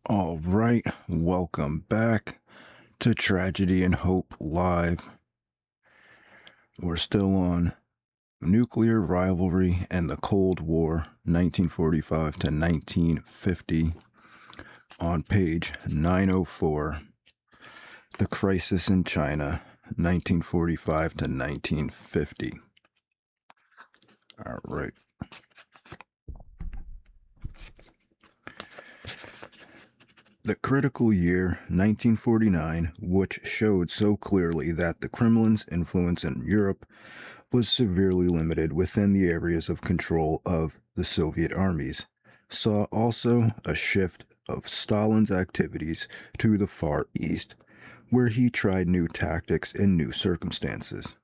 All right, welcome back to Tragedy and Hope Live. We're still on nuclear rivalry and the Cold War, 1945 to 1950, on page 904. The Crisis in China, 1945 to 1950. All right. The critical year 1949, which showed so clearly that the Kremlin's influence in Europe was severely limited within the areas of control of the Soviet armies, saw also a shift of Stalin's activities to the Far East, where he tried new tactics in new circumstances.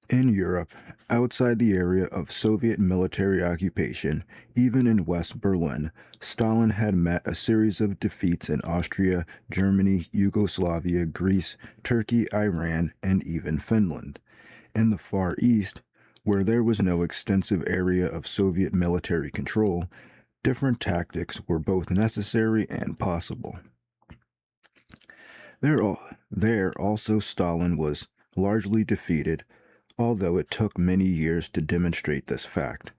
In Europe, outside the area of Soviet military occupation, even in West Berlin, Stalin had met a series of defeats in Austria, Germany, Yugoslavia, Greece, Turkey, Iran, and even Finland. In the Far East, where there was no extensive area of Soviet military control, different tactics were both necessary and possible. There also Stalin was largely defeated, although it took many years to demonstrate this fact.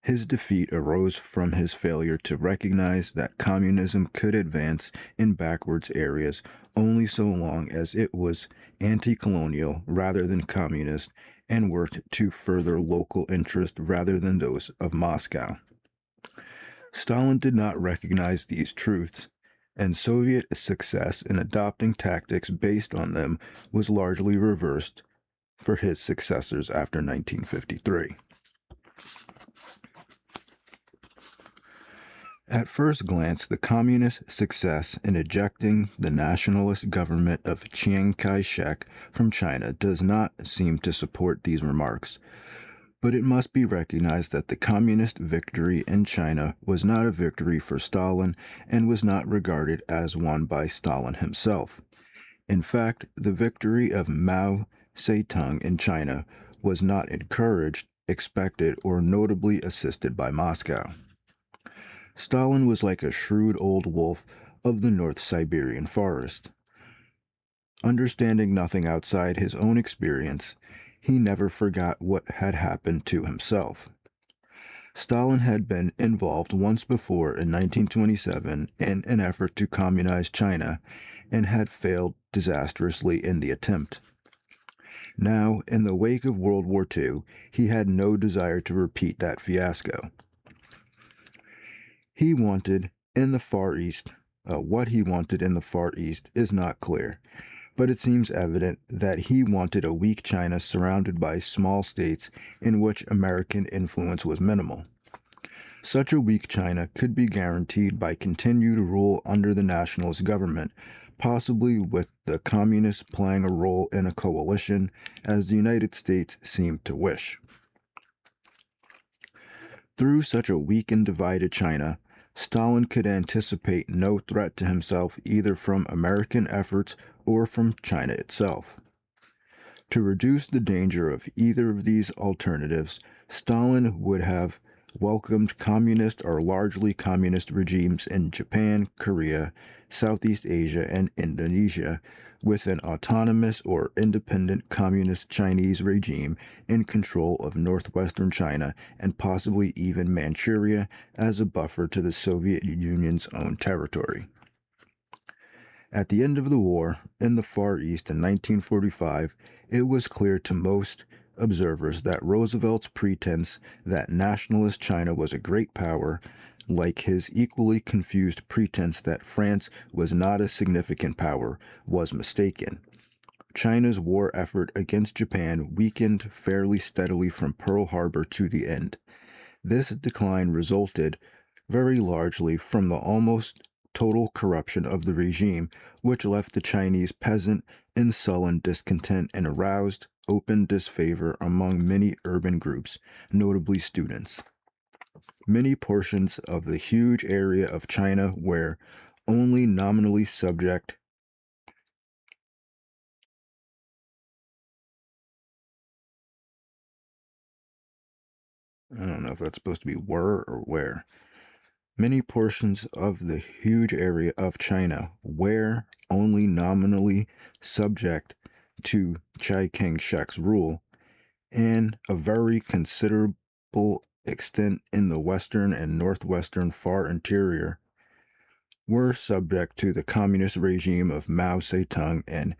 His defeat arose from his failure to recognize that communism could advance in backwards areas only so long as it was anti-colonial rather than communist and worked to further local interest rather than those of Moscow. Stalin did not recognize these truths, and Soviet success in adopting tactics based on them was largely reversed for his successors after 1953. At first glance, the communist success in ejecting the nationalist government of Chiang Kai-shek from China does not seem to support these remarks. But it must be recognized that the communist victory in China was not a victory for Stalin and was not regarded as one by Stalin himself. In fact, the victory of Mao Zedong in China was not encouraged, expected, or notably assisted by Moscow. Stalin was like a shrewd old wolf of the North Siberian forest. Understanding nothing outside his own experience, he never forgot what had happened to himself. Stalin had been involved once before in 1927 in an effort to communize China and had failed disastrously in the attempt. Now, in the wake of World War II, he had no desire to repeat that fiasco. He wanted in the Far East, what he wanted in the Far East is not clear, but it seems evident that he wanted a weak China surrounded by small states in which American influence was minimal. Such a weak China could be guaranteed by continued rule under the nationalist government, possibly with the communists playing a role in a coalition, as the United States seemed to wish. Through such a weak and divided China, Stalin could anticipate no threat to himself either from American efforts or from China itself. To reduce the danger of either of these alternatives, Stalin would have welcomed communist or largely communist regimes in Japan, Korea, Southeast Asia, and Indonesia, with an autonomous or independent communist Chinese regime in control of northwestern China and possibly even Manchuria as a buffer to the Soviet Union's own territory. At the end of the war, in the Far East in 1945, it was clear to most observers that Roosevelt's pretense that nationalist China was a great power, like his equally confused pretense that France was not a significant power, was mistaken. China's war effort against Japan weakened fairly steadily from Pearl Harbor to the end. This decline resulted very largely from the almost total corruption of the regime, which left the Chinese peasant in sullen discontent and aroused open disfavor among many urban groups, notably students. Many portions of the huge area of China were only nominally subject I don't know if that's supposed to be were or where. Many portions of the huge area of China were only nominally subject to Chiang Kai-shek's rule, and a very considerable extent in the western and northwestern far interior were subject to the communist regime of Mao Zedong and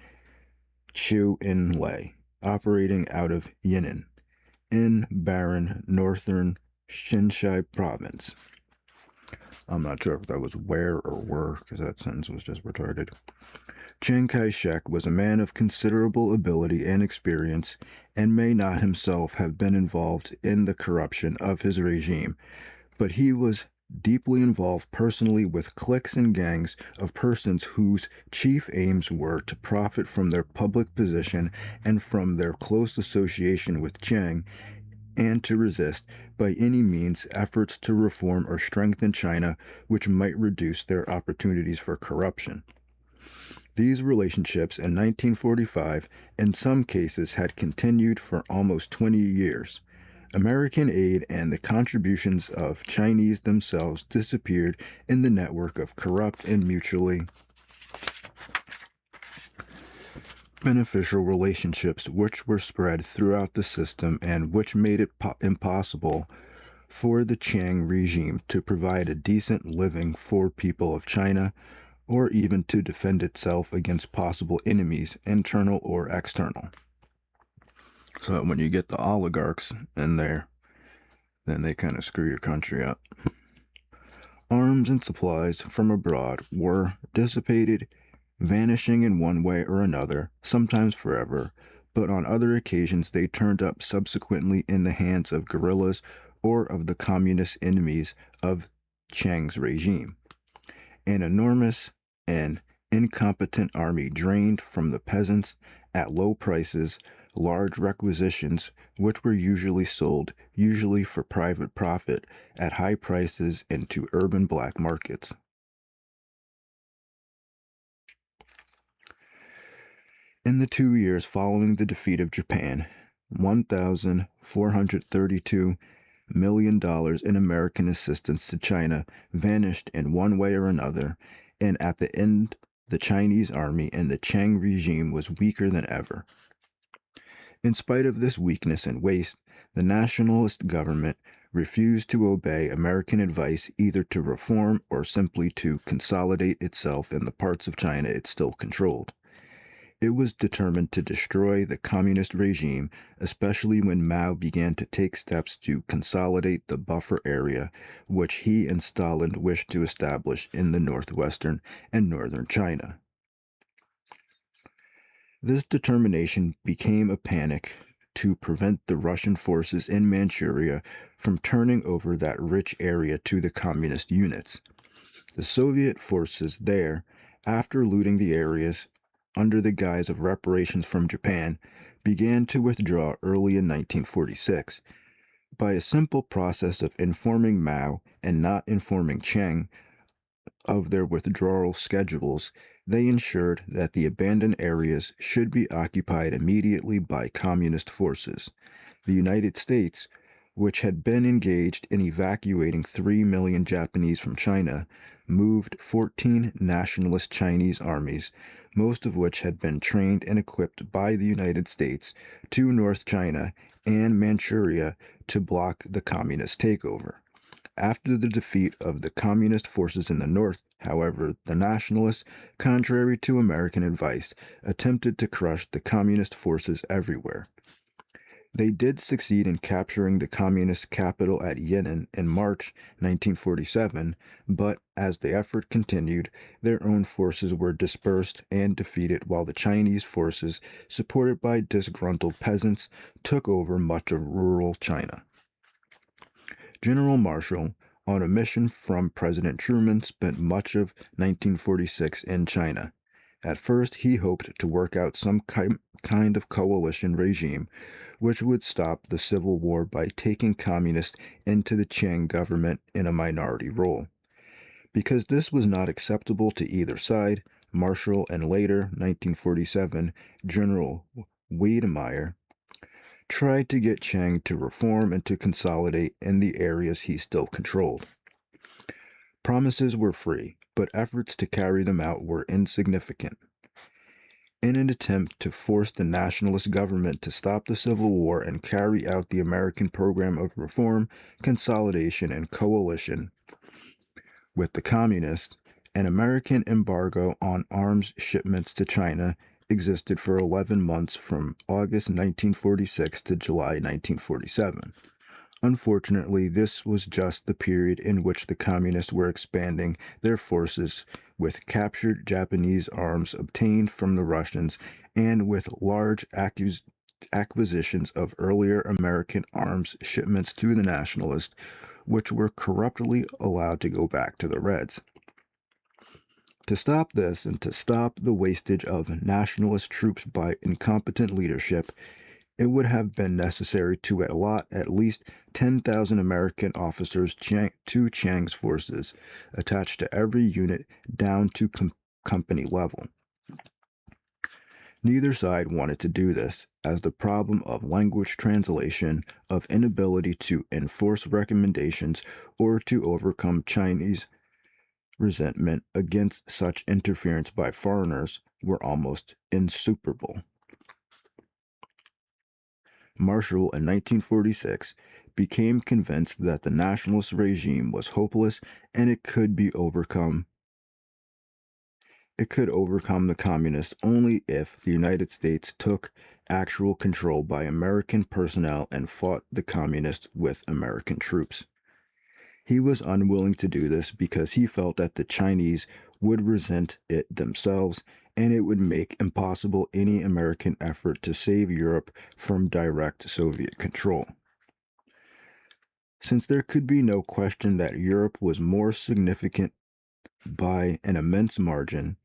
Chiu En-lai, operating out of Yan'an in barren northern Xinjiang province. I'm not sure if that was where or were, because that sentence was just retarded. Chiang Kai-shek was a man of considerable ability and experience, and may not himself have been involved in the corruption of his regime, but he was deeply involved personally with cliques and gangs of persons whose chief aims were to profit from their public position and from their close association with Chiang, and to resist by any means efforts to reform or strengthen China which might reduce their opportunities for corruption. These relationships in 1945 in some cases had continued for almost 20 years. American aid and the contributions of Chinese themselves disappeared in the network of corrupt and mutually beneficial relationships which were spread throughout the system and which made it impossible for the Chiang regime to provide a decent living for people of China, or even to defend itself against possible enemies, internal or external. So when you get the oligarchs in there, then they kind of screw your country up. Arms and supplies from abroad were dissipated, vanishing in one way or another, sometimes forever, but on other occasions they turned up subsequently in the hands of guerrillas or of the communist enemies of Chiang's regime. An enormous and incompetent army drained from the peasants at low prices large requisitions which were usually sold, usually for private profit, at high prices into urban black markets. In the 2 years following the defeat of Japan, $1,432 million in American assistance to China vanished in one way or another, and at the end, the Chinese army and the Chiang regime was weaker than ever. In spite of this weakness and waste, the nationalist government refused to obey American advice either to reform or simply to consolidate itself in the parts of China it still controlled. It was determined to destroy the communist regime, especially when Mao began to take steps to consolidate the buffer area which he and Stalin wished to establish in the northwestern and northern China. This determination became a panic to prevent the Russian forces in Manchuria from turning over that rich area to the communist units. The Soviet forces there, after looting the areas under the guise of reparations from Japan, began to withdraw early in 1946. By a simple process of informing Mao and not informing Chiang of their withdrawal schedules, they ensured that the abandoned areas should be occupied immediately by communist forces. The United States, which had been engaged in evacuating 3 million Japanese from China, moved 14 nationalist Chinese armies, most of which had been trained and equipped by the United States, to North China and Manchuria to block the communist takeover. After the defeat of the communist forces in the north, however, the nationalists, contrary to American advice, attempted to crush the communist forces everywhere. They did succeed in capturing the communist capital at Yan'an in March 1947, but as the effort continued, their own forces were dispersed and defeated while the Chinese forces, supported by disgruntled peasants, took over much of rural China. General Marshall, on a mission from President Truman, spent much of 1946 in China. At first, he hoped to work out some kind of coalition regime which would stop the Civil War by taking communists into the Chiang government in a minority role. Because this was not acceptable to either side, Marshall and later, 1947, General Wedemeyer tried to get Chiang to reform and to consolidate in the areas he still controlled. Promises were free, but efforts to carry them out were insignificant. In an attempt to force the nationalist government to stop the Civil War and carry out the American program of reform, consolidation, and coalition with the communists, an American embargo on arms shipments to China existed for 11 months from August 1946 to July 1947. Unfortunately, this was just the period in which the communists were expanding their forces with captured Japanese arms obtained from the Russians and with large acquisitions of earlier American arms shipments to the nationalists, which were corruptly allowed to go back to the Reds. To stop this and to stop the wastage of nationalist troops by incompetent leadership, it would have been necessary to allot at least 10,000 American officers to Chiang's forces, attached to every unit down to company level. Neither side wanted to do this, as the problem of language translation, of inability to enforce recommendations, or to overcome Chinese resentment against such interference by foreigners were almost insuperable. Marshall, in 1946, became convinced that the nationalist regime was hopeless and it could overcome the communists only if the United States took actual control by American personnel and fought the communists with American troops. He was unwilling to do this because he felt that the Chinese would resent it themselves and it would make impossible any American effort to save Europe from direct Soviet control. Since there could be no question that Europe was more significant by an immense margin,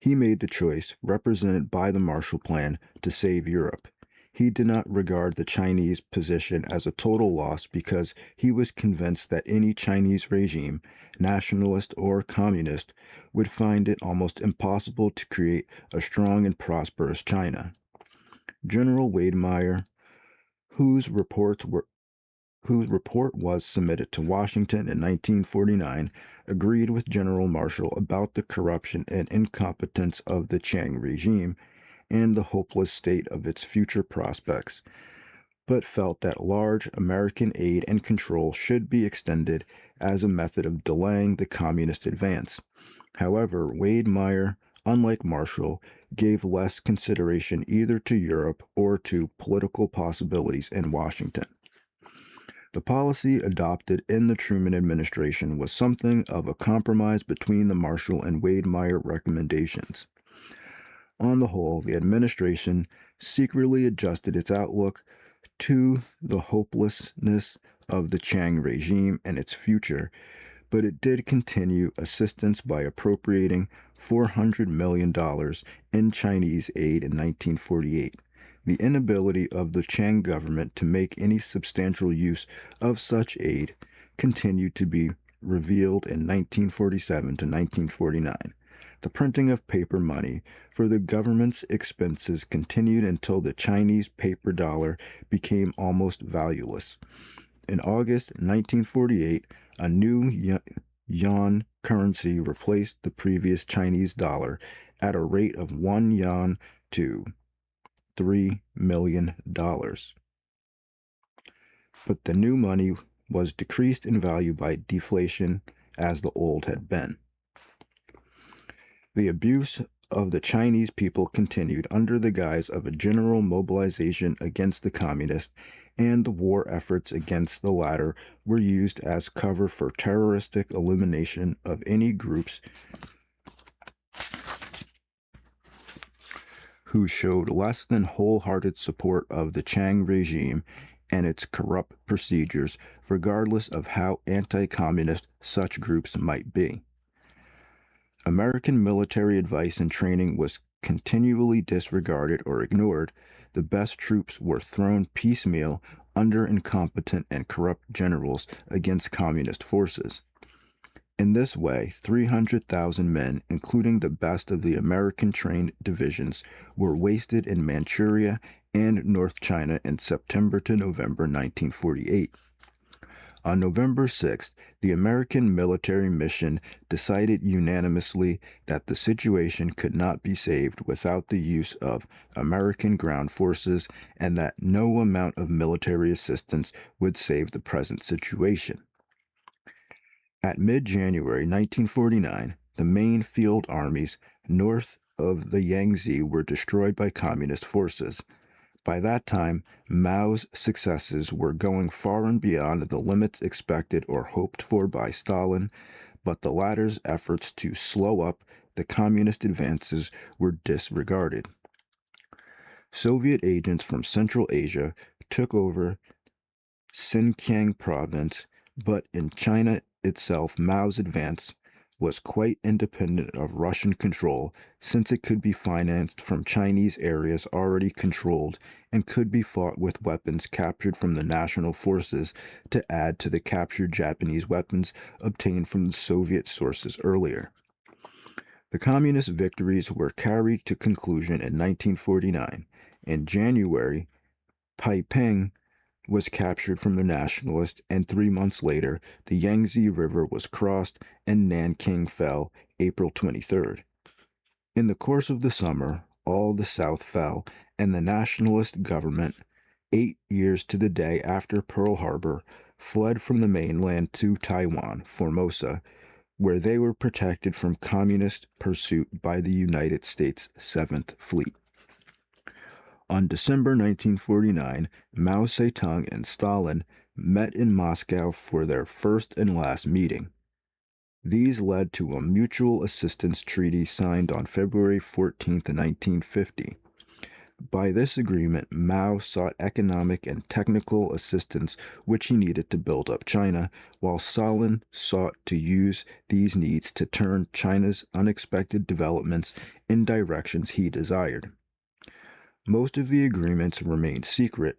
he made the choice, represented by the Marshall Plan, to save Europe. He did not regard the Chinese position as a total loss because he was convinced that any Chinese regime, nationalist or communist, would find it almost impossible to create a strong and prosperous China. General Wedemeyer, whose report was submitted to Washington in 1949, agreed with General Marshall about the corruption and incompetence of the Chiang regime and the hopeless state of its future prospects, but felt that large American aid and control should be extended as a method of delaying the communist advance. However, Wedemeyer, unlike Marshall, gave less consideration either to Europe or to political possibilities in Washington. The policy adopted in the Truman administration was something of a compromise between the Marshall and Wedemeyer recommendations. On the whole, the administration secretly adjusted its outlook to the hopelessness of the Chiang regime and its future, but it did continue assistance by appropriating $400 million in Chinese aid in 1948. The inability of the Chiang government to make any substantial use of such aid continued to be revealed in 1947 to 1949. The printing of paper money for the government's expenses continued until the Chinese paper dollar became almost valueless. In August 1948, a new yuan currency replaced the previous Chinese dollar at a rate of 1 yuan to $3 million. But the new money was decreased in value by deflation as the old had been. The abuse of the Chinese people continued under the guise of a general mobilization against the communists, and the war efforts against the latter were used as cover for terroristic elimination of any groups who showed less than wholehearted support of the Chiang regime and its corrupt procedures, regardless of how anti-communist such groups might be. American military advice and training was continually disregarded or ignored. The best troops were thrown piecemeal under incompetent and corrupt generals against communist forces. In this way, 300,000 men, including the best of the American-trained divisions, were wasted in Manchuria and North China in September to November 1948. On November 6th, the American military mission decided unanimously that the situation could not be saved without the use of American ground forces and that no amount of military assistance would save the present situation. At mid-January 1949, the main field armies north of the Yangtze were destroyed by communist forces. By that time, Mao's successes were going far and beyond the limits expected or hoped for by Stalin, but the latter's efforts to slow up the communist advances were disregarded. Soviet agents from Central Asia took over Xinjiang province, but in China itself, Mao's advance was quite independent of Russian control, since it could be financed from Chinese areas already controlled and could be fought with weapons captured from the national forces to add to the captured Japanese weapons obtained from the Soviet sources earlier. The communist victories were carried to conclusion in 1949. In January, Taiping was captured from the nationalists, and 3 months later, the Yangtze River was crossed and Nanking fell April 23rd. In the course of the summer, all the South fell, and the nationalist government, 8 years to the day after Pearl Harbor, fled from the mainland to Taiwan, Formosa, where they were protected from communist pursuit by the United States 7th Fleet. On December 1949, Mao Zedong and Stalin met in Moscow for their first and last meeting. These led to a mutual assistance treaty signed on February 14, 1950. By this agreement, Mao sought economic and technical assistance which he needed to build up China, while Stalin sought to use these needs to turn China's unexpected developments in directions he desired. Most of the agreements remained secret,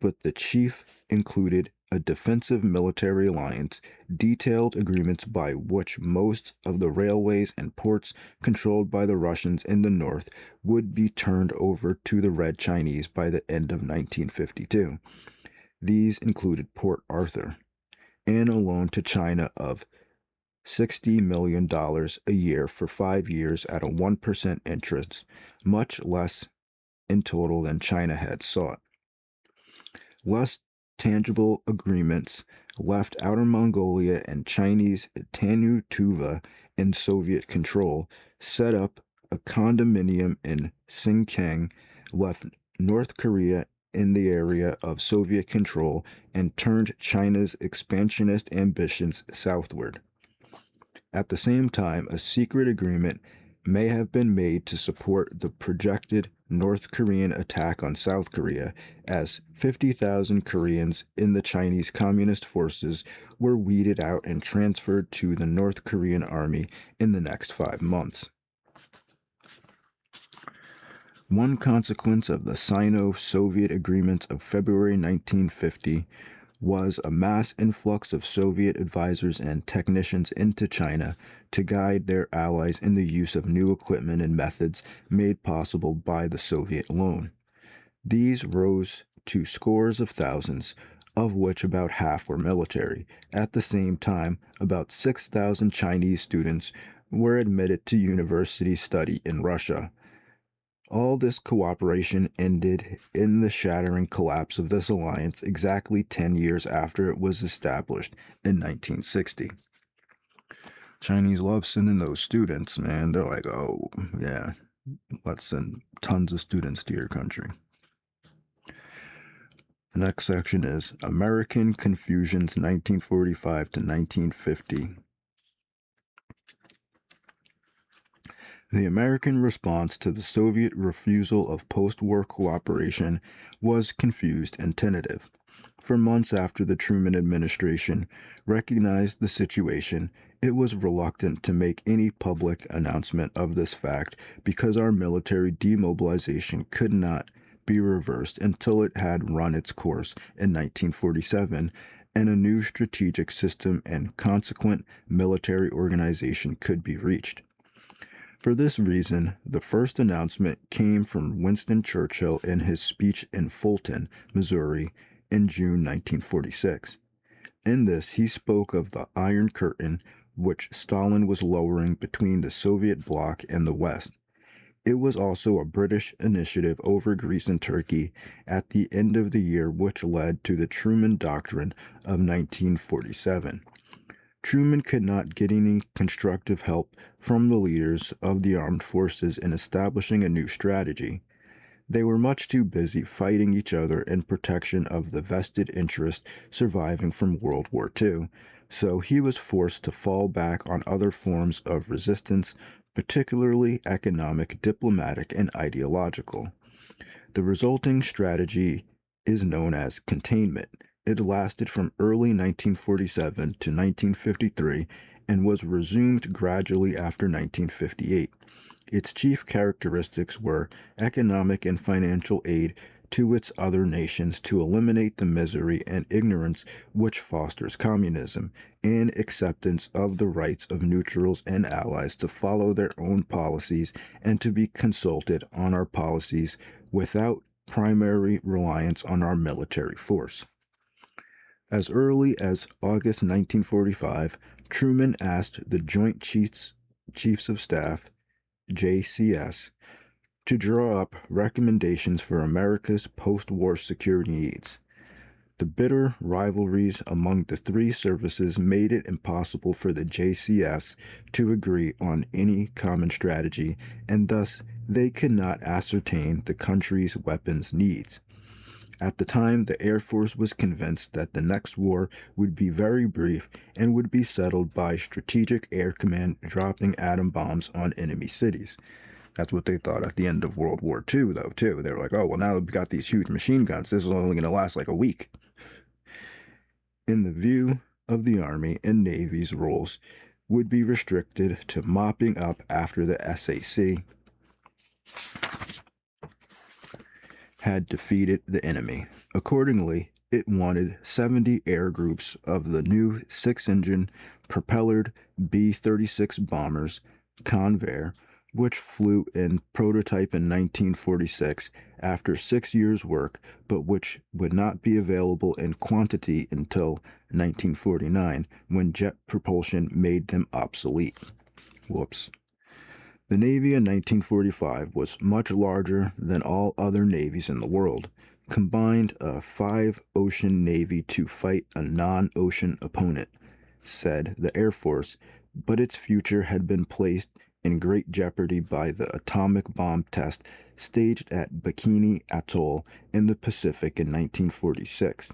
but the chief included a defensive military alliance, detailed agreements by which most of the railways and ports controlled by the Russians in the north would be turned over to the Red Chinese by the end of 1952. These included Port Arthur, and a loan to China of $60 million a year for 5 years at a 1% interest, much less in total than China had sought. Less tangible agreements left Outer Mongolia and Chinese Tannu Tuva in Soviet control, set up a condominium in Xinjiang, left North Korea in the area of Soviet control, and turned China's expansionist ambitions southward. At the same time, a secret agreement may have been made to support the projected North Korean attack on South Korea, as 50,000 Koreans in the Chinese Communist forces were weeded out and transferred to the North Korean army in the next 5 months. One consequence of the Sino-Soviet agreements of February 1950 was a mass influx of Soviet advisors and technicians into China to guide their allies in the use of new equipment and methods made possible by the Soviet loan. These rose to scores of thousands, of which about half were military. At the same time, about 6,000 Chinese students were admitted to university study in Russia. All this cooperation ended in the shattering collapse of this alliance exactly 10 years after it was established in 1960. Chinese love sending those students, man. They're like, oh, yeah, let's send tons of students to your country. The next section is American Confusions 1945 to 1950. The American response to the Soviet refusal of post-war cooperation was confused and tentative. For months after the Truman administration recognized the situation, it was reluctant to make any public announcement of this fact because our military demobilization could not be reversed until it had run its course in 1947 and a new strategic system and consequent military organization could be reached. For this reason, the first announcement came from Winston Churchill in his speech in Fulton, Missouri, in June 1946. In this, he spoke of the Iron Curtain, which Stalin was lowering between the Soviet bloc and the West. It was also a British initiative over Greece and Turkey at the end of the year, which led to the Truman Doctrine of 1947. Truman could not get any constructive help from the leaders of the armed forces in establishing a new strategy. They were much too busy fighting each other in protection of the vested interest surviving from World War II, so he was forced to fall back on other forms of resistance, particularly economic, diplomatic, and ideological. The resulting strategy is known as containment. It lasted from early 1947 to 1953 and was resumed gradually after 1958. Its chief characteristics were economic and financial aid to its other nations to eliminate the misery and ignorance which fosters communism, and acceptance of the rights of neutrals and allies to follow their own policies and to be consulted on our policies without primary reliance on our military force. As early as August 1945, Truman asked the Joint Chiefs of Staff JCS, to draw up recommendations for America's post war security needs. The bitter rivalries among the three services made it impossible for the JCS to agree on any common strategy, and thus they could not ascertain the country's weapons needs. At the time, the Air Force was convinced that the next war would be very brief and would be settled by Strategic Air Command dropping atom bombs on enemy cities. That's what they thought at the end of World War II, though, too. They were like, oh, well, now we've got these huge machine guns. This is only going to last like a week. In the view of the Army and Navy's roles would be restricted to mopping up after the SAC had defeated the enemy. Accordingly, it wanted 70 air groups of the new six-engine propellered B-36 bombers, Convair, which flew in prototype in 1946 after 6 years' work, but which would not be available in quantity until 1949, when jet propulsion made them obsolete. Whoops. The Navy in 1945 was much larger than all other navies in the world, combined a 5-ocean navy to fight a non-ocean opponent, said the Air Force, but its future had been placed in great jeopardy by the atomic bomb test staged at Bikini Atoll in the Pacific in 1946.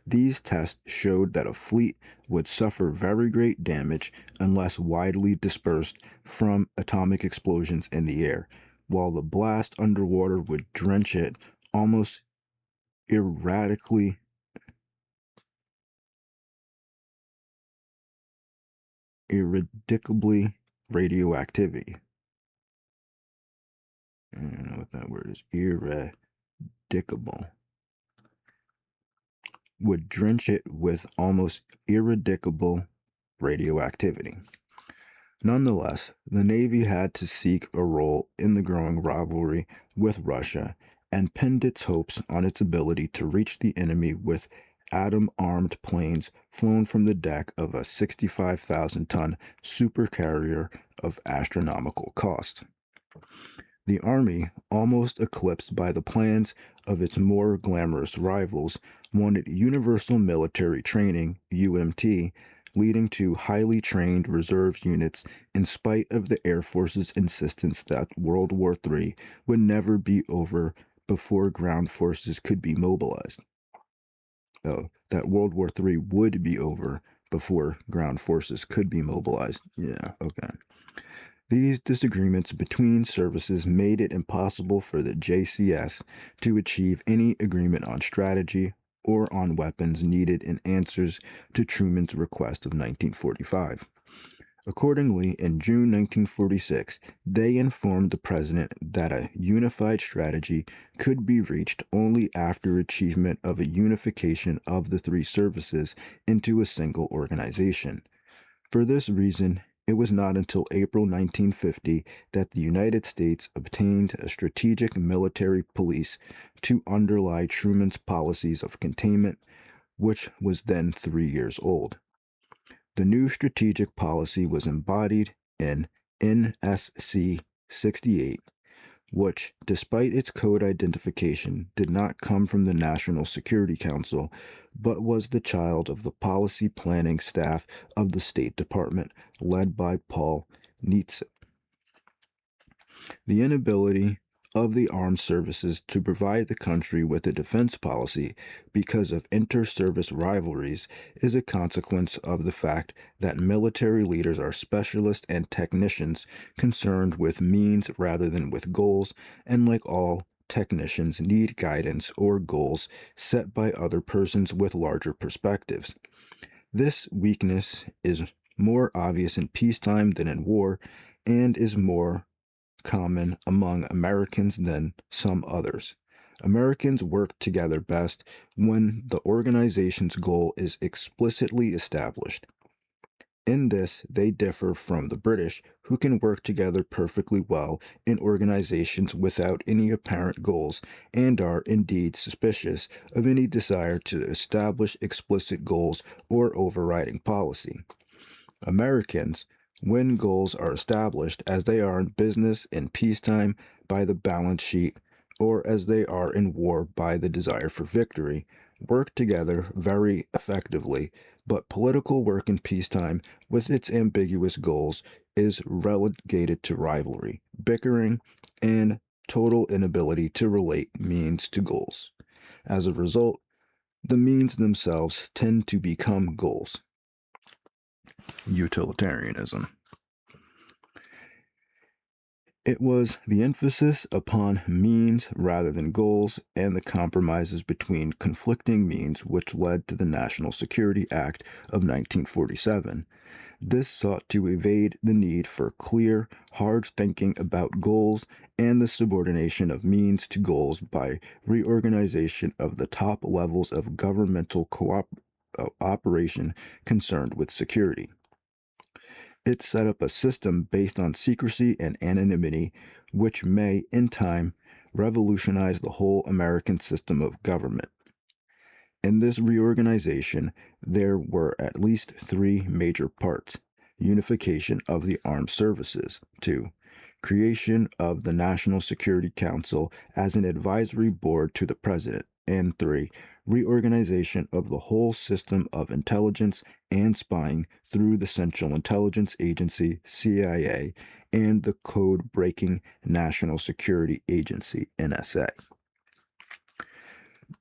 These tests showed that a fleet would suffer very great damage unless widely dispersed from atomic explosions in the air, while the blast underwater would drench it almost irradicably radioactivity. I don't know what that word is. Iradicable. Would drench it with almost iradicable radioactivity. Nonetheless, the Navy had to seek a role in the growing rivalry with Russia and pinned its hopes on its ability to reach the enemy with atom-armed planes flown from the deck of a 65,000-ton supercarrier of astronomical cost. The Army, almost eclipsed by the plans of its more glamorous rivals, wanted universal military training, UMT, leading to highly trained reserve units in spite of the Air Force's insistence that World War III would never be over before ground forces could be mobilized. Oh, that World War III would be over before ground forces could be mobilized. Yeah, okay. These disagreements between services made it impossible for the JCS to achieve any agreement on strategy or on weapons needed in answers to Truman's request of 1945. Accordingly, in June 1946, they informed the president that a unified strategy could be reached only after achievement of a unification of the three services into a single organization. For this reason, it was not until April 1950 that the United States obtained a strategic military police to underlie Truman's policies of containment, which was then 3 years old. The new strategic policy was embodied in NSC 68, which, despite its code identification, did not come from the National Security Council, but was the child of the policy planning staff of the State Department, led by Paul Nietzsche. The inability of the armed services to provide the country with a defense policy because of inter-service rivalries is a consequence of the fact that military leaders are specialists and technicians concerned with means rather than with goals, and like all technicians need guidance or goals set by other persons with larger perspectives. This weakness is more obvious in peacetime than in war, and is more common among Americans than some others. Americans work together best when the organization's goal is explicitly established. In this, they differ from the British, who can work together perfectly well in organizations without any apparent goals, and are indeed suspicious of any desire to establish explicit goals or overriding policy. Americans, when goals are established, as they are in business in peacetime by the balance sheet, or as they are in war by the desire for victory, work together very effectively, but political work in peacetime, with its ambiguous goals, is relegated to rivalry, bickering, and total inability to relate means to goals. As a result, the means themselves tend to become goals. Utilitarianism. It was the emphasis upon means rather than goals and the compromises between conflicting means which led to the National Security Act of 1947. This sought to evade the need for clear, hard thinking about goals and the subordination of means to goals by reorganization of the top levels of governmental cooperation concerned with security. It set up a system based on secrecy and anonymity, which may, in time, revolutionize the whole American system of government. In this reorganization, there were at least three major parts: unification of the armed services, 2. Creation of the National Security Council as an advisory board to the President, and 3. Reorganization of the whole system of intelligence and spying through the Central Intelligence Agency, CIA, and the code-breaking National Security Agency, NSA.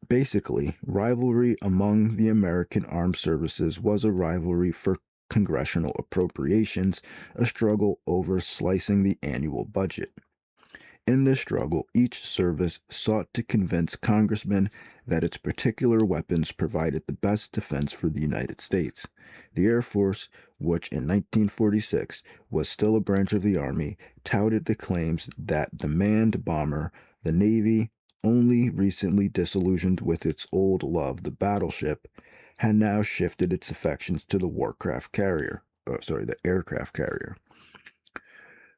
Basically, rivalry among the American armed services was a rivalry for congressional appropriations, a struggle over slicing the annual budget. In this struggle, each service sought to convince congressmen that its particular weapons provided the best defense for the United States. The Air Force, which in 1946 was still a branch of the Army, touted the claims that the manned bomber, the Navy, only recently disillusioned with its old love, the battleship, had now shifted its affections to the the aircraft carrier.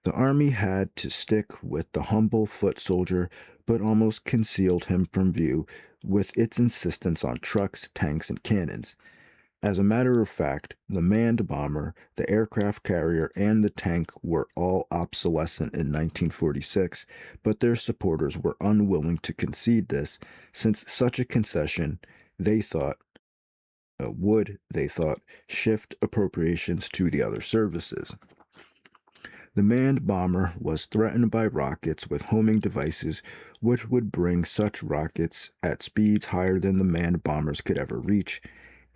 The Army had to stick with the humble foot soldier, but almost concealed him from view with its insistence on trucks, tanks, and cannons. As a matter of fact, the manned bomber, the aircraft carrier, and the tank were all obsolescent in 1946, but their supporters were unwilling to concede this, since such a concession, they thought, shift appropriations to the other services. The manned bomber was threatened by rockets with homing devices, which would bring such rockets at speeds higher than the manned bombers could ever reach,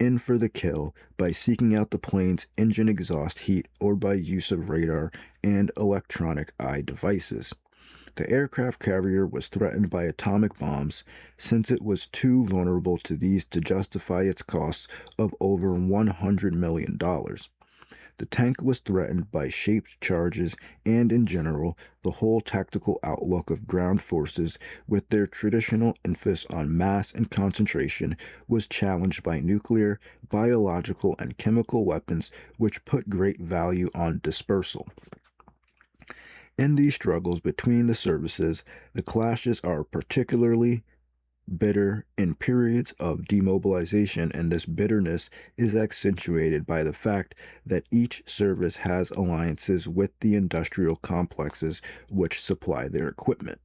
in for the kill by seeking out the plane's engine exhaust heat or by use of radar and electronic eye devices. The aircraft carrier was threatened by atomic bombs, since it was too vulnerable to these to justify its costs of over $100 million. The tank was threatened by shaped charges, and in general, the whole tactical outlook of ground forces, with their traditional emphasis on mass and concentration, was challenged by nuclear, biological, and chemical weapons, which put great value on dispersal. In these struggles between the services, the clashes are particularly bitter in periods of demobilization, and this bitterness is accentuated by the fact that each service has alliances with the industrial complexes which supply their equipment.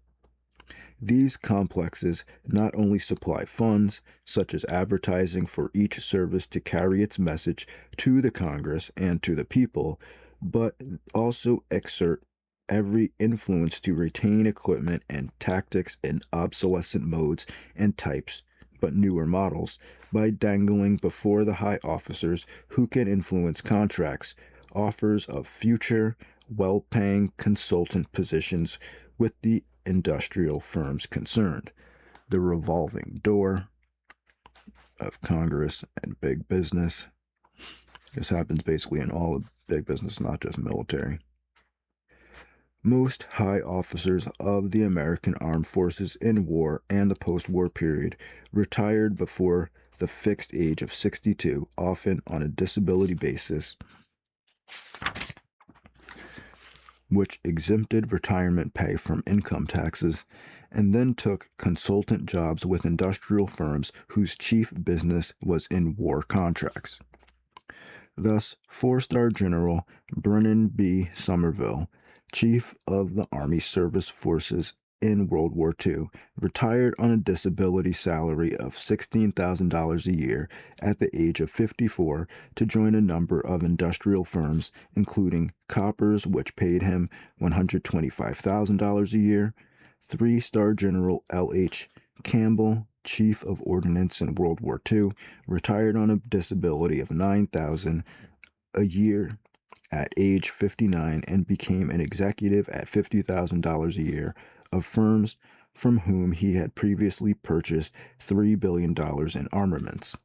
These complexes not only supply funds, such as advertising for each service to carry its message to the Congress and to the people, but also exert every influence to retain equipment and tactics in obsolescent modes and types, but newer models, by dangling before the high officers who can influence contracts, offers of future, well paying consultant positions with the industrial firms concerned. The revolving door of Congress and big business. This happens basically in all of big business, not just military. Most high officers of the American Armed Forces in war and the post-war period retired before the fixed age of 62, often on a disability basis, which exempted retirement pay from income taxes, and then took consultant jobs with industrial firms whose chief business was in war contracts. Thus, four-star General Brennan B. Somerville, chief of the Army Service Forces in World War II, retired on a disability salary of $16,000 a year at the age of 54 to join a number of industrial firms, including Koppers, which paid him $125,000 a year, three-star General L.H. Campbell, Chief of Ordnance in World War II, retired on a disability of $9,000 a year at age 59 and became an executive at $50,000 a year of firms from whom he had previously purchased $3 billion in armaments.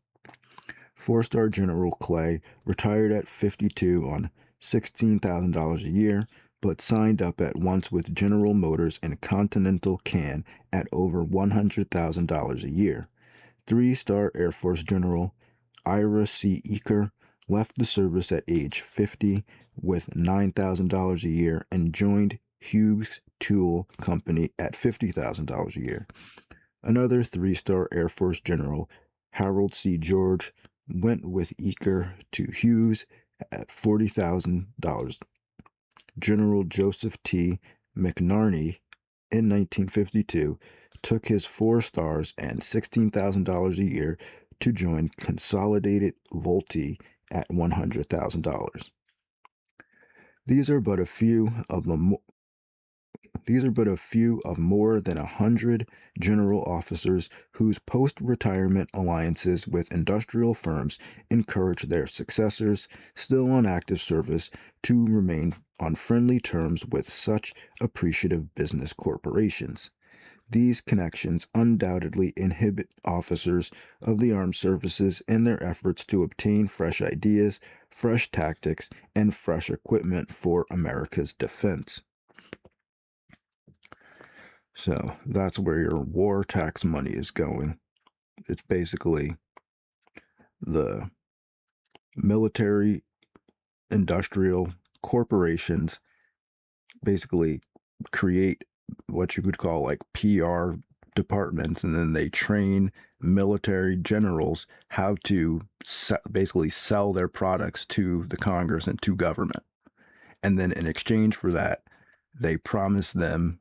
Four-star General Clay retired at 52 on $16,000 a year, but signed up at once with General Motors and Continental Can at over $100,000 a year. Three-star Air Force General Ira C. Eaker left the service at age 50 with $9,000 a year and joined Hughes Tool Company at $50,000 a year. Another three-star Air Force General, Harold C. George, went with Eaker to Hughes at $40,000. General Joseph T. McNarney, in 1952, took his 4 stars and $16,000 a year to join Consolidated Vultee at $100,000. These are but a few of more than 100 general officers whose post-retirement alliances with industrial firms encourage their successors, still on active service, to remain on friendly terms with such appreciative business corporations. These connections undoubtedly inhibit officers of the armed services in their efforts to obtain fresh ideas, fresh tactics, and fresh equipment for America's defense. So that's where your war tax money is going. It's basically the military industrial corporations basically create what you could call like PR departments, and then they train military generals how to basically sell their products to the Congress and to government. And then in exchange for that, they promise them,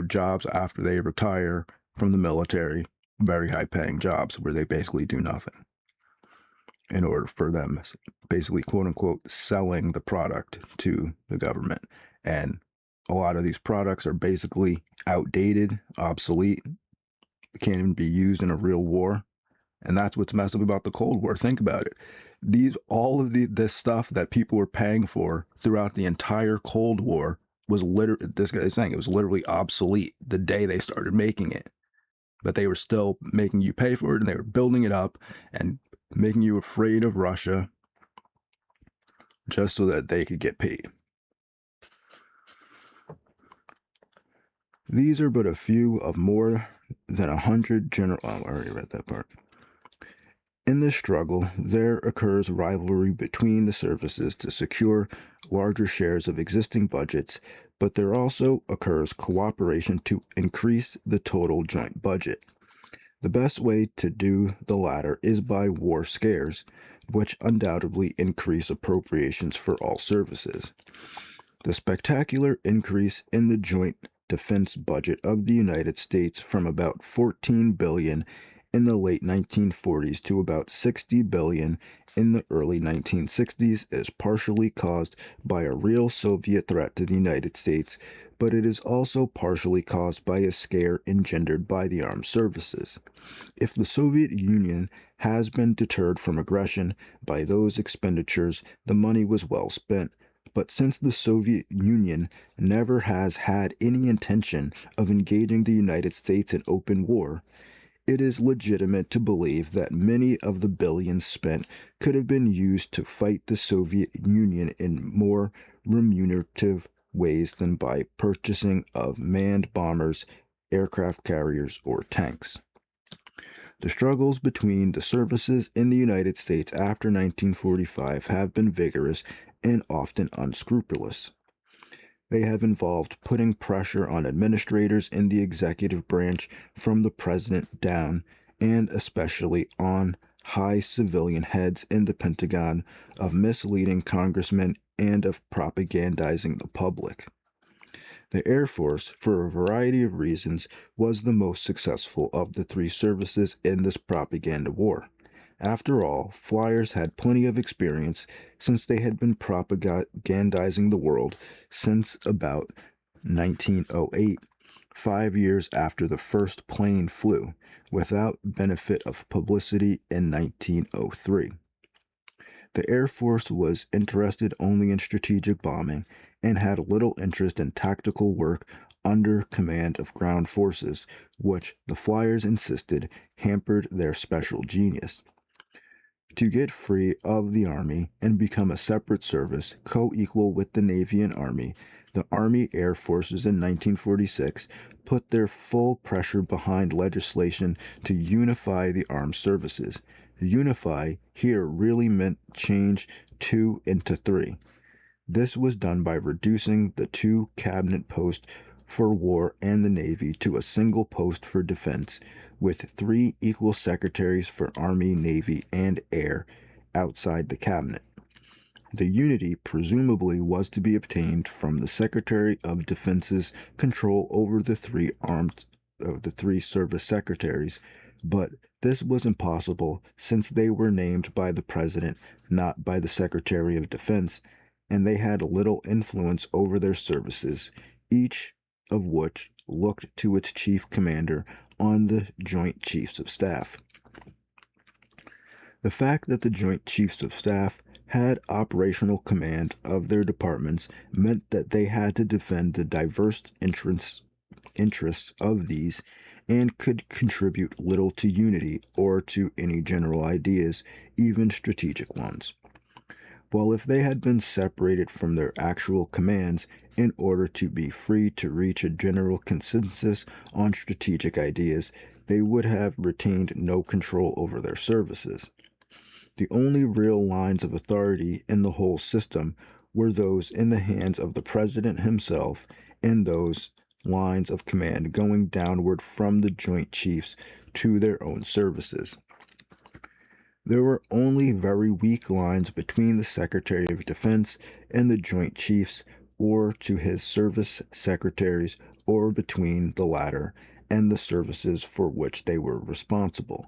jobs after they retire from the military, very high paying jobs where they basically do nothing in order for them, basically, quote unquote, selling the product to the government. And a lot of these products are basically outdated, obsolete, can't even be used in a real war. And that's what's messed up about the Cold War. Think about it. This stuff that people were paying for throughout the entire Cold War was literally, this guy is saying, it was literally obsolete the day they started making it. But they were still making you pay for it, and they were building it up and making you afraid of Russia just so that they could get paid. These are but a few of more than 100 general... Oh, I already read that part. In this struggle, there occurs rivalry between the services to secure larger shares of existing budgets, but there also occurs cooperation to increase the total joint budget. The best way to do the latter is by war scares, which undoubtedly increase appropriations for all services. The spectacular increase in the joint defense budget of the United States from about 14 billion in the late 1940s to about 60 billion in the early 1960s is partially caused by a real Soviet threat to the United States, but it is also partially caused by a scare engendered by the armed services. If the Soviet Union has been deterred from aggression by those expenditures, the money was well spent. But since the Soviet Union never has had any intention of engaging the United States in open war, it is legitimate to believe that many of the billions spent could have been used to fight the Soviet Union in more remunerative ways than by purchasing of manned bombers, aircraft carriers, or tanks. The struggles between the services in the United States after 1945 have been vigorous and often unscrupulous. They have involved putting pressure on administrators in the executive branch from the president down, and especially on high civilian heads in the Pentagon, of misleading congressmen and of propagandizing the public. The Air Force, for a variety of reasons, was the most successful of the three services in this propaganda war. After all, flyers had plenty of experience since they had been propagandizing the world since about 1908, 5 years after the first plane flew, without benefit of publicity in 1903. The Air Force was interested only in strategic bombing and had little interest in tactical work under command of ground forces, which the flyers insisted hampered their special genius. To get free of the Army and become a separate service, co-equal with the Navy and Army, the Army Air Forces in 1946 put their full pressure behind legislation to unify the armed services. Unify here really meant change two into three. This was done by reducing the two cabinet posts for war and the Navy to a single post for defense, with three equal secretaries for Army, Navy, and Air outside the cabinet. The unity presumably was to be obtained from the Secretary of Defense's control over the three service secretaries, but this was impossible since they were named by the President, not by the Secretary of Defense, and they had little influence over their services, each of which looked to its chief commander on the Joint Chiefs of Staff. The fact that the Joint Chiefs of Staff had operational command of their departments meant that they had to defend the diverse interests of these and could contribute little to unity or to any general ideas, even strategic ones. While if they had been separated from their actual commands in order to be free to reach a general consensus on strategic ideas, they would have retained no control over their services. The only real lines of authority in the whole system were those in the hands of the President himself, and those lines of command going downward from the Joint Chiefs to their own services. There were only very weak lines between the Secretary of Defense and the Joint Chiefs, or to his service secretaries, or between the latter and the services for which they were responsible.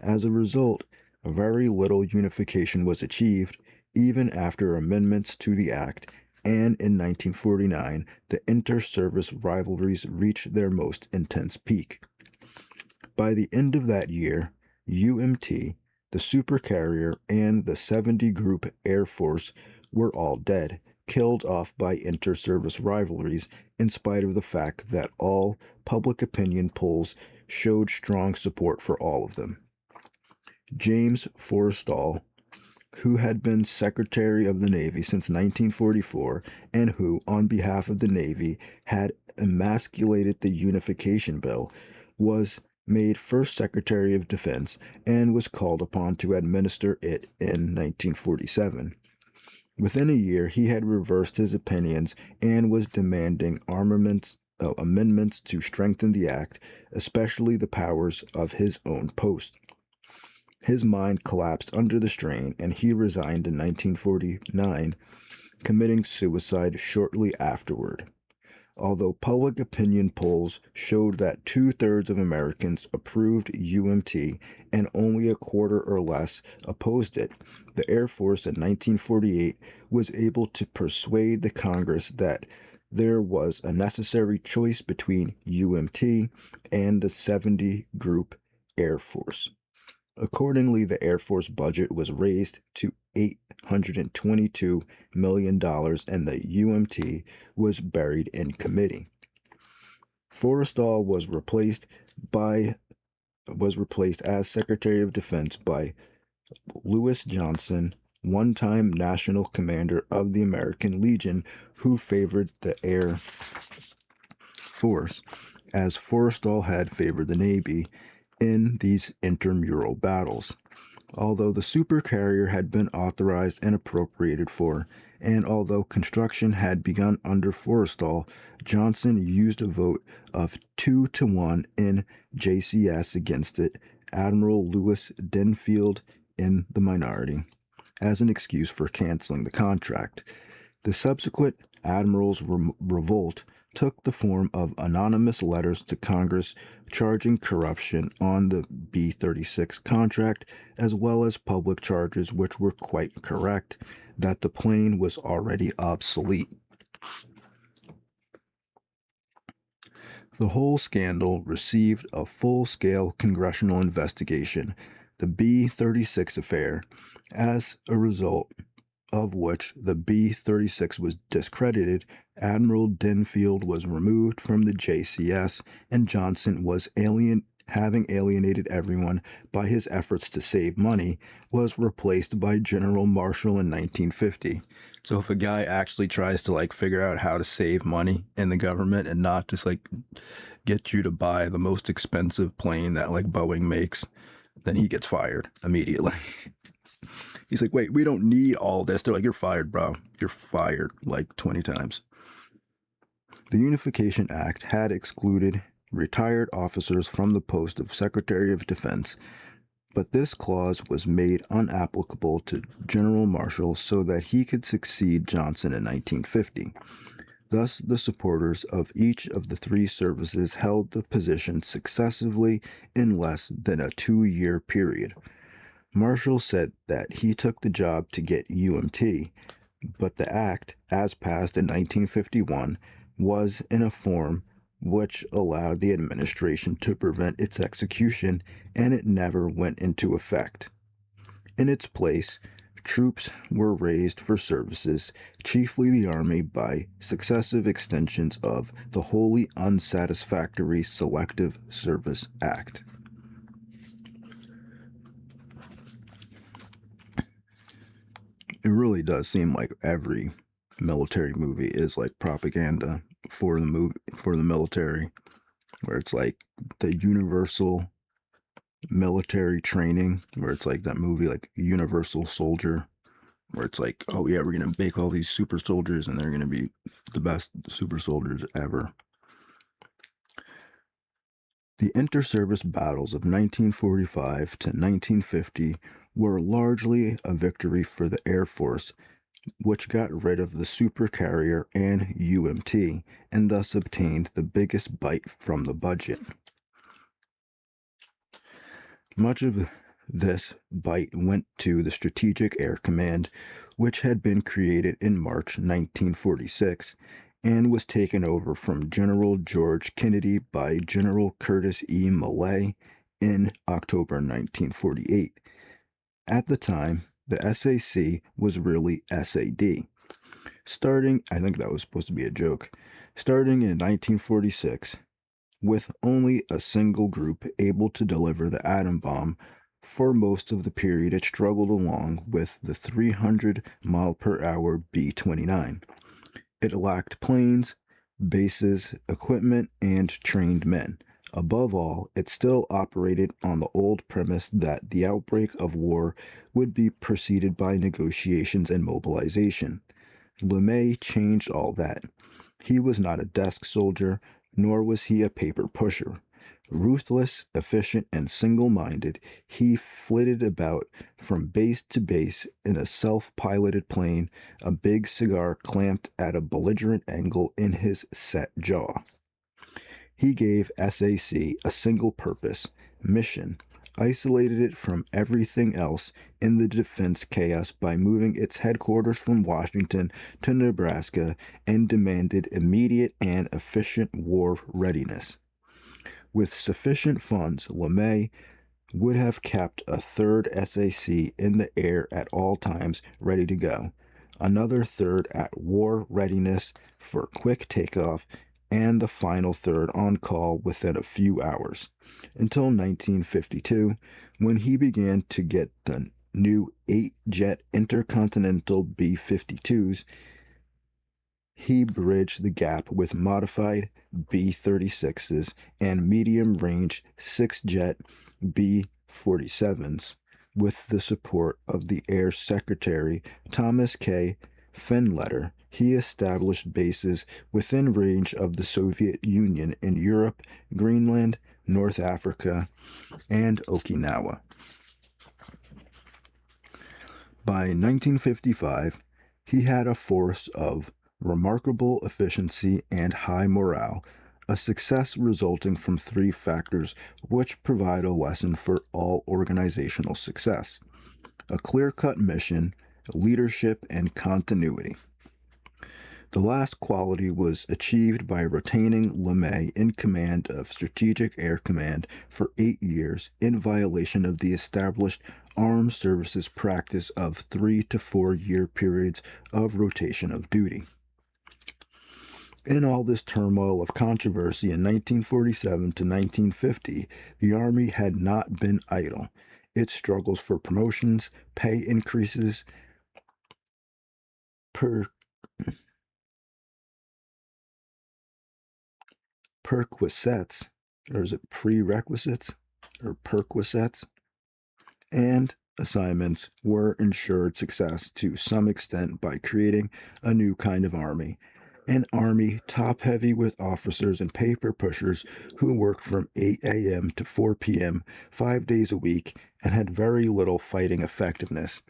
As a result, very little unification was achieved, even after amendments to the Act, and in 1949, the inter-service rivalries reached their most intense peak. By the end of that year, UMT, the supercarrier, and the 70 Group Air Force were all dead, killed off by inter-service rivalries, in spite of the fact that all public opinion polls showed strong support for all of them. James Forrestal, who had been Secretary of the Navy since 1944 and who, on behalf of the Navy, had emasculated the Unification Bill, was made first Secretary of Defense and was called upon to administer it in 1947. Within a year, he had reversed his opinions and was demanding armaments amendments to strengthen the act, especially the powers of his own post. His mind collapsed under the strain, and he resigned in 1949, committing suicide shortly afterward. Although public opinion polls showed that two-thirds of Americans approved UMT and only a quarter or less opposed it, the Air Force in 1948 was able to persuade the Congress that there was a necessary choice between UMT and the 70 Group Air Force. Accordingly, the Air Force budget was raised to $822 million and the UMT was buried in committee. Forrestal was replaced as Secretary of Defense by Lewis Johnson, one-time national commander of the American Legion, who favored the Air Force, as Forrestal had favored the Navy in these intramural battles. Although the supercarrier had been authorized and appropriated for, and although construction had begun under Forrestal, Johnson used a vote of 2-1 in JCS against it, Admiral Lewis Denfield in the minority, as an excuse for canceling the contract. The subsequent admiral's revolt took the form of anonymous letters to Congress charging corruption on the B-36 contract, as well as public charges which were quite correct that the plane was already obsolete. The whole scandal received a full-scale congressional investigation, the B-36 affair, as a result of which the B-36 was discredited. Admiral Denfield was removed from the JCS, and Johnson was having alienated everyone by his efforts to save money, was replaced by General Marshall in 1950. So if a guy actually tries to figure out how to save money in the government and not just get you to buy the most expensive plane that Boeing makes, then he gets fired immediately. He's like, wait, we don't need all this. They're like, you're fired, bro. You're fired 20 times. The Unification Act had excluded retired officers from the post of Secretary of Defense, but this clause was made unapplicable to General Marshall so that he could succeed Johnson in 1950. Thus, the supporters of each of the three services held the position successively in less than a 2-year period. Marshall said that he took the job to get UMT, but the act, as passed in 1951, was in a form which allowed the administration to prevent its execution, and it never went into effect. In its place, troops were raised for services, chiefly the Army, by successive extensions of the wholly unsatisfactory Selective Service Act. It really does seem like every military movie is propaganda for the military, where it's the universal military training, where it's that movie Universal Soldier, where it's oh yeah, we're gonna make all these super soldiers and they're gonna be the best super soldiers ever. The inter-service battles of 1945 to 1950 were largely a victory for the Air Force, which got rid of the supercarrier and UMT, and thus obtained the biggest bite from the budget. Much of this bite went to the Strategic Air Command, which had been created in March 1946, and was taken over from General George Kennedy by General Curtis E. Millay in October 1948. At the time, the SAC was really SAD. I think that was supposed to be a joke, starting in 1946, with only a single group able to deliver the atom bomb. For most of the period, it struggled along with the 300-mile-per-hour B-29. It lacked planes, bases, equipment, and trained men. Above all, it still operated on the old premise that the outbreak of war would be preceded by negotiations and mobilization. LeMay changed all that. He was not a desk soldier, nor was he a paper pusher. Ruthless, efficient, and single minded, he flitted about from base to base in a self piloted plane, a big cigar clamped at a belligerent angle in his set jaw. He gave SAC a single purpose, mission, isolated it from everything else in the defense chaos by moving its headquarters from Washington to Nebraska, and demanded immediate and efficient war readiness. With sufficient funds, LeMay would have kept a third SAC in the air at all times, ready to go, another third at war readiness for quick takeoff, and the final third on call within a few hours, until 1952, when he began to get the new 8-jet Intercontinental B-52s. He bridged the gap with modified B-36s and medium-range 6-jet B-47s, with the support of the Air Secretary Thomas K. Fenletter. He established bases within range of the Soviet Union in Europe, Greenland, North Africa, and Okinawa. By 1955, he had a force of remarkable efficiency and high morale, a success resulting from three factors which provide a lesson for all organizational success: a clear-cut mission, leadership, and continuity. The last quality was achieved by retaining LeMay in command of Strategic Air Command for 8 years, in violation of the established armed services practice of 3 to 4 year periods of rotation of duty. In all this turmoil of controversy in 1947 to 1950, the Army had not been idle. Its struggles for promotions, pay increases, perquisites, or is it prerequisites, or perquisites, and assignments were ensured success to some extent by creating a new kind of army, an army top-heavy with officers and paper pushers who worked from 8 a.m. to 4 p.m. 5 days a week and had very little fighting effectiveness.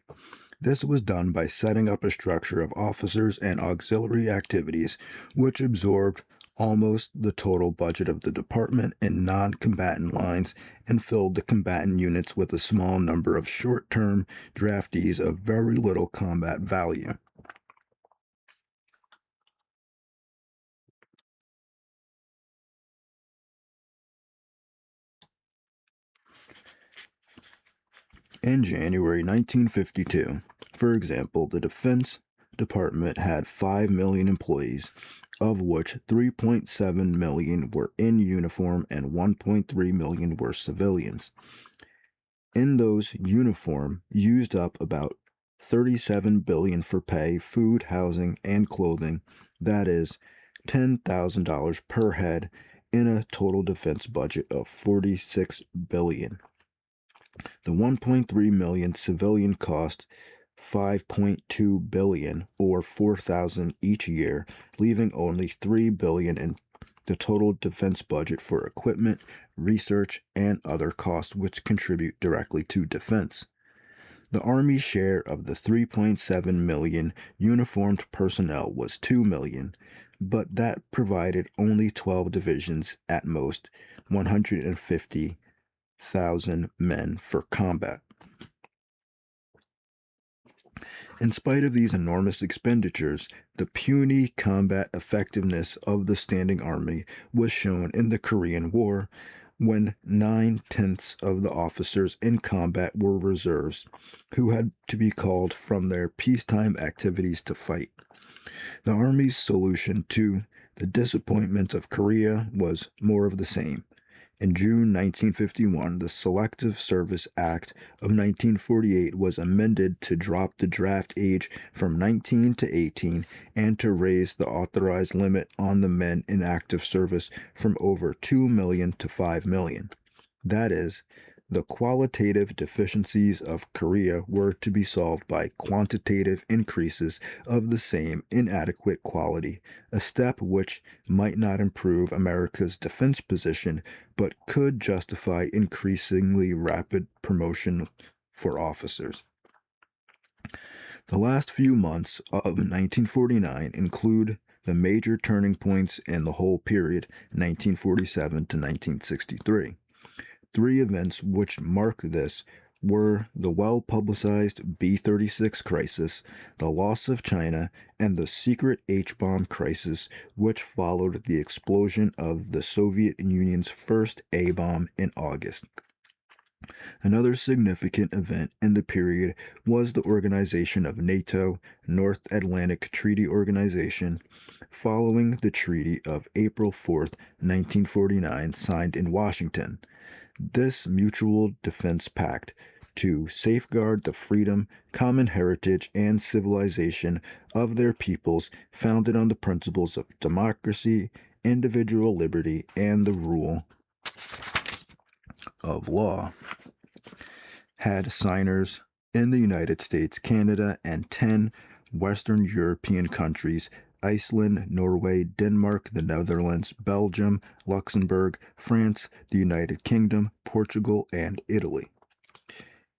This was done by setting up a structure of officers and auxiliary activities which absorbed almost the total budget of the department in non-combatant lines and filled the combatant units with a small number of short-term draftees of very little combat value. In January 1952, for example, the Defense Department had 5 million employees, of which 3.7 million were in uniform and 1.3 million were civilians. In those, uniform used up about $37 billion for pay, food, housing, and clothing, that is, $10,000 per head, in a total defense budget of $46 billion. The 1.3 million civilian cost $5.2 billion, or $4,000 each year, leaving only $3 billion in the total defense budget for equipment, research, and other costs which contribute directly to defense. The Army's share of the 3.7 million uniformed personnel was 2 million, but that provided only 12 divisions, at most 150,000 men for combat. In spite of these enormous expenditures, the puny combat effectiveness of the standing army was shown in the Korean War, when 9/10 of the officers in combat were reserves, who had to be called from their peacetime activities to fight. The Army's solution to the disappointment of Korea was more of the same. In June 1951, the Selective Service Act of 1948 was amended to drop the draft age from 19 to 18 and to raise the authorized limit on the men in active service from over 2 million to 5 million. That is, The qualitative deficiencies of Korea were to be solved by quantitative increases of the same inadequate quality, a step which might not improve America's defense position but could justify increasingly rapid promotion for officers. The last few months of 1949 include the major turning points in the whole period, 1947 to 1963. Three events which mark this were the well-publicized B-36 crisis, the loss of China, and the secret H-bomb crisis which followed the explosion of the Soviet Union's first A-bomb in August. Another significant event in the period was the organization of NATO, North Atlantic Treaty Organization, following the Treaty of April 4, 1949, signed in Washington. This mutual defense pact to safeguard the freedom, common heritage, and civilization of their peoples, founded on the principles of democracy, individual liberty, and the rule of law, had signers in the United States, Canada, and 10 Western European countries: Iceland, Norway, Denmark, the Netherlands, Belgium, Luxembourg, France, the United Kingdom, Portugal, and Italy.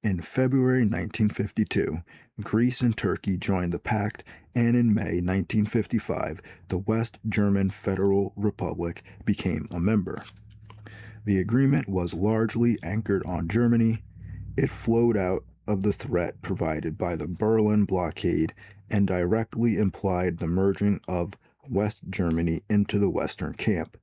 In February 1952, Greece and Turkey joined the pact, and in May 1955, the West German Federal Republic became a member. The agreement was largely anchored on Germany. It flowed out of the threat provided by the Berlin blockade and directly implied the merging of West Germany into the Western camp.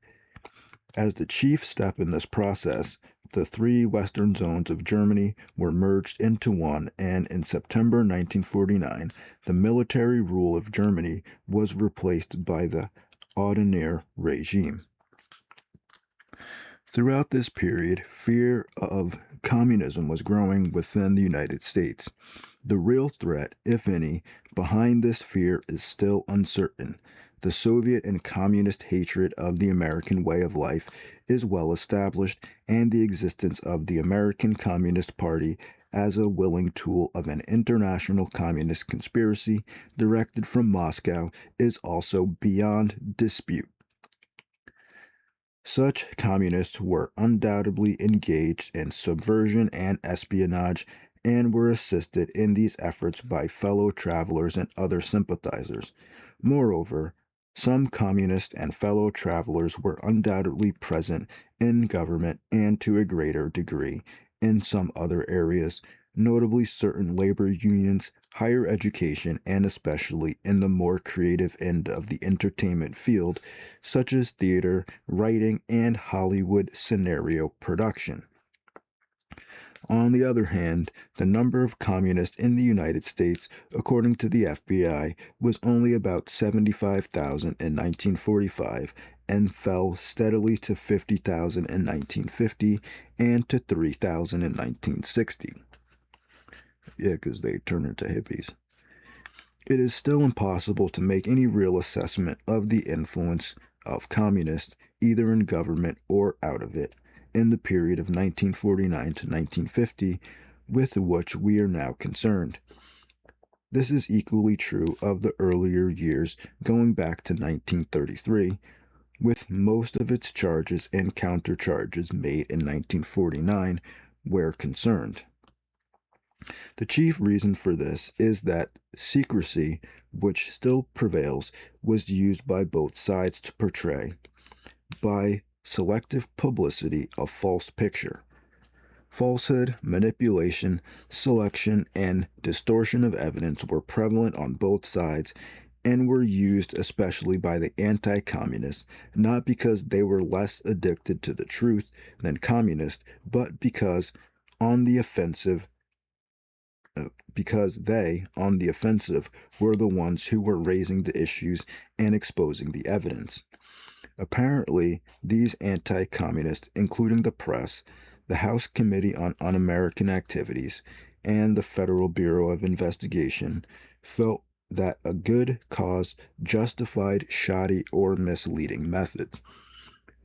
As the chief step in this process, the three Western zones of Germany were merged into one, and in September 1949, the military rule of Germany was replaced by the Adenauer regime. Throughout this period, fear of communism was growing within the United States. The real threat, if any, behind this fear is still uncertain. The Soviet and communist hatred of the American way of life is well established, and the existence of the American Communist Party as a willing tool of an international communist conspiracy directed from Moscow is also beyond dispute. Such communists were undoubtedly engaged in subversion and espionage, and were assisted in these efforts by fellow travelers and other sympathizers. Moreover, some communists and fellow travelers were undoubtedly present in government and to a greater degree in some other areas, notably certain labor unions, higher education, and especially in the more creative end of the entertainment field, such as theater, writing, and Hollywood scenario production. On the other hand, the number of communists in the United States, according to the FBI, was only about 75,000 in 1945, and fell steadily to 50,000 in 1950 and to 3,000 in 1960. Yeah, because they turned into hippies. It is still impossible to make any real assessment of the influence of communists, either in government or out of it, in the period of 1949 to 1950, with which we are now concerned. This is equally true of the earlier years, going back to 1933, with most of its charges and countercharges made in 1949 where concerned. The chief reason for this is that secrecy, which still prevails, was used by both sides to portray, by selective publicity, a false picture. Falsehood, manipulation, selection, and distortion of evidence were prevalent on both sides and were used especially by the anti-communists, not because they were less addicted to the truth than communists, but because they, on the offensive, were the ones who were raising the issues and exposing the evidence. Apparently, these anti-communists, including the press, the House Committee on Un-American Activities, and the Federal Bureau of Investigation, felt that a good cause justified shoddy or misleading methods.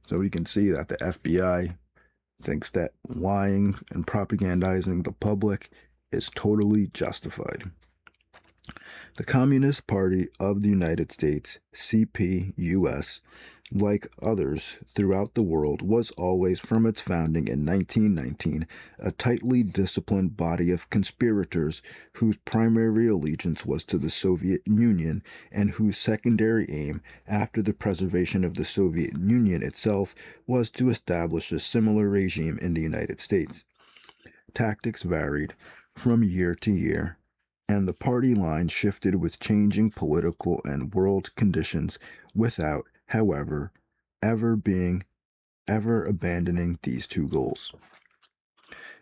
So we can see that the FBI thinks that lying and propagandizing the public is totally justified. The Communist Party of the United States, CPUS, like others throughout the world, was always, from its founding in 1919, a tightly disciplined body of conspirators whose primary allegiance was to the Soviet Union and whose secondary aim, after the preservation of the Soviet Union itself, was to establish a similar regime in the United States. Tactics varied from year to year, and the party line shifted with changing political and world conditions without, however, ever abandoning these two goals.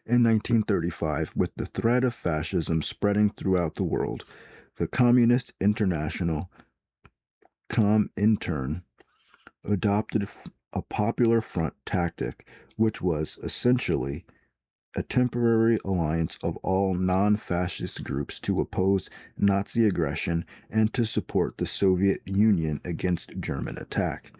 In 1935, with the threat of fascism spreading throughout the world, the Communist International, Comintern, adopted a popular front tactic, which was essentially a temporary alliance of all non-fascist groups to oppose Nazi aggression and to support the Soviet Union against German attack.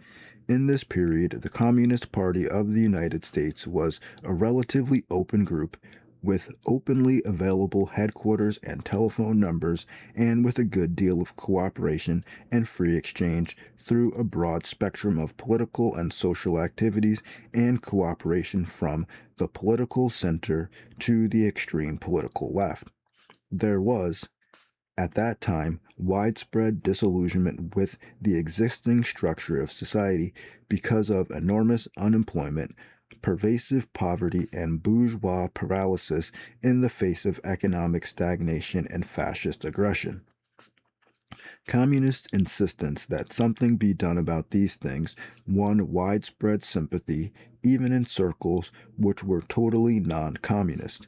In this period, the Communist Party of the United States was a relatively open group with openly available headquarters and telephone numbers, and with a good deal of cooperation and free exchange through a broad spectrum of political and social activities and cooperation from the political center to the extreme political left. There was, at that time, widespread disillusionment with the existing structure of society because of enormous unemployment, pervasive poverty, and bourgeois paralysis in the face of economic stagnation and fascist aggression. Communist insistence that something be done about these things won widespread sympathy, even in circles which were totally non-communist.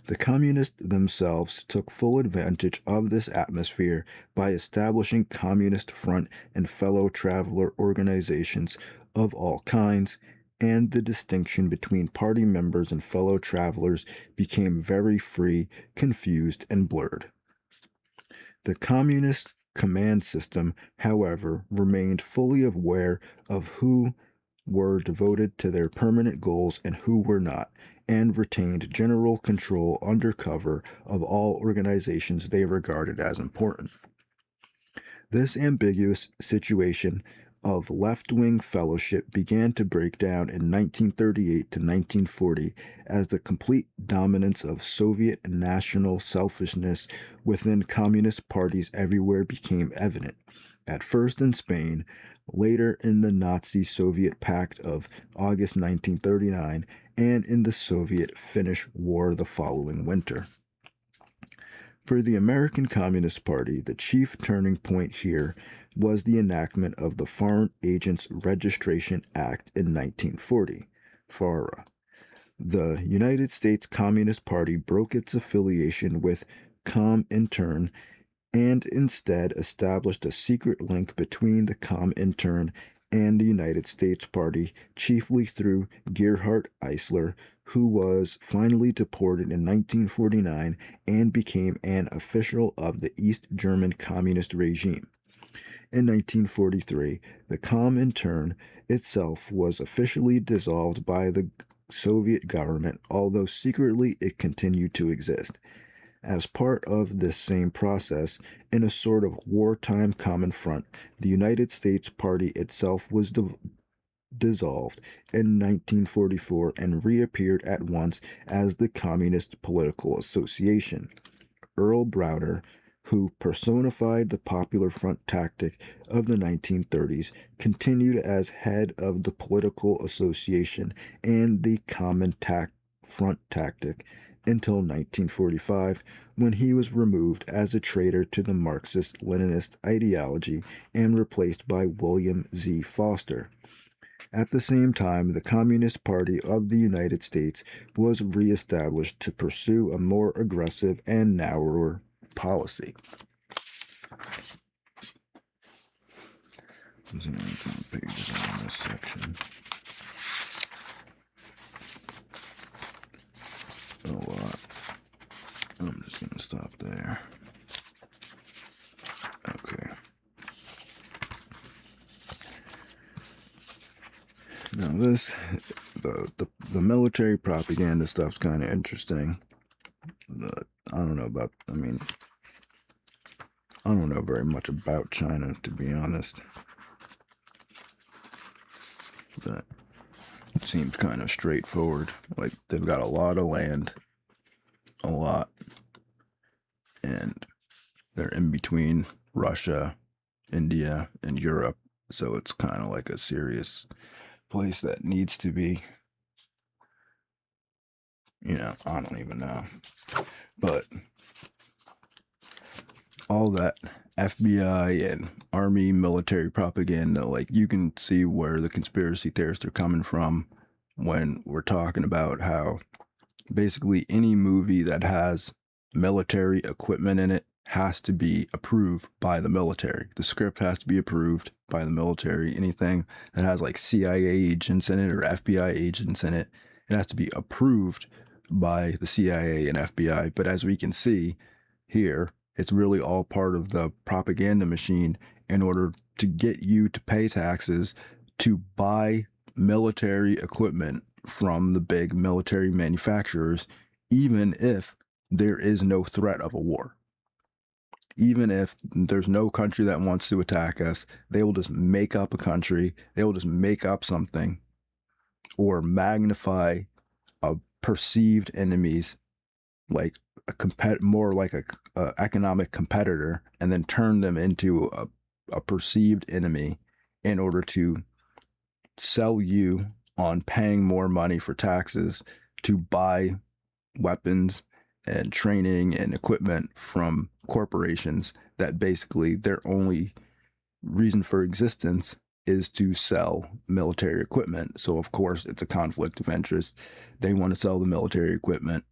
The communists themselves took full advantage of this atmosphere by establishing Communist Front and fellow traveler organizations of all kinds, and the distinction between party members and fellow travelers became very free, confused, and blurred. The Communist command system, however, remained fully aware of who were devoted to their permanent goals and who were not, and retained general control under cover of all organizations they regarded as important. This ambiguous situation of left-wing fellowship began to break down in 1938 to 1940 as the complete dominance of Soviet national selfishness within communist parties everywhere became evident, at first in Spain, later in the Nazi-Soviet Pact of August 1939, and in the Soviet-Finnish War the following winter. For the American Communist Party, the chief turning point here was the enactment of the Foreign Agents Registration Act in 1940, FARA. The United States Communist Party broke its affiliation with Comintern and instead established a secret link between the Comintern and the United States Party, chiefly through Gerhard Eisler, who was finally deported in 1949 and became an official of the East German Communist regime. In 1943, the Comintern itself was officially dissolved by the Soviet government, although secretly it continued to exist. As part of this same process, in a sort of wartime common front, the United States Party itself was dissolved in 1944 and reappeared at once as the Communist Political Association. Earl Browder, who personified the Popular Front tactic of the 1930s, continued as head of the Political Association and the Common Front tactic until 1945, when he was removed as a traitor to the Marxist-Leninist ideology and replaced by William Z. Foster. At the same time, the Communist Party of the United States was reestablished to pursue a more aggressive and narrower policy. There's pages on this section. A lot. I'm just going to stop there. Okay. Now the military propaganda stuff's kind of interesting. I don't know about. I mean, I don't know very much about China, to be honest. But it seems kind of straightforward. Like, they've got a lot of land, a lot, and they're in between Russia, India, and Europe. So it's kind of like a serious place that needs to be, I don't even know. But all that FBI and army military propaganda, like, you can see where the conspiracy theorists are coming from when we're talking about how basically any movie that has military equipment in it has to be approved by the military. The script has to be approved by the military. Anything that has like CIA agents in it or FBI agents in it, it has to be approved by the CIA and FBI. But as we can see here, it's really all part of the propaganda machine in order to get you to pay taxes to buy military equipment from the big military manufacturers, even if there is no threat of a war. Even if there's no country that wants to attack us, they will just make up a country, they will just make up something or magnify a perceived enemies, like more like a economic competitor, and then turn them into a perceived enemy in order to sell you on paying more money for taxes to buy weapons and training and equipment from corporations that basically their only reason for existence is to sell military equipment. So of course it's a conflict of interest. They want to sell the military equipment.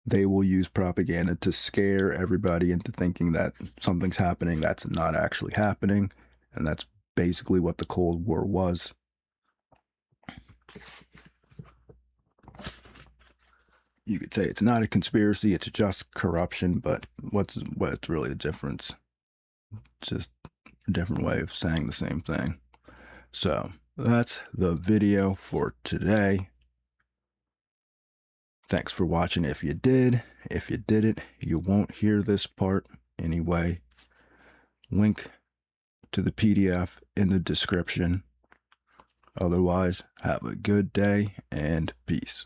They will use propaganda to scare everybody into thinking that something's happening that's not actually happening. And that's basically what the Cold War was. You could say it's not a conspiracy, it's just corruption, but what's really the difference? Just a different way of saying the same thing. So that's the video for today. Thanks for watching if you did. If you didn't, you won't hear this part anyway. Link to the PDF in the description. Otherwise, have a good day and peace.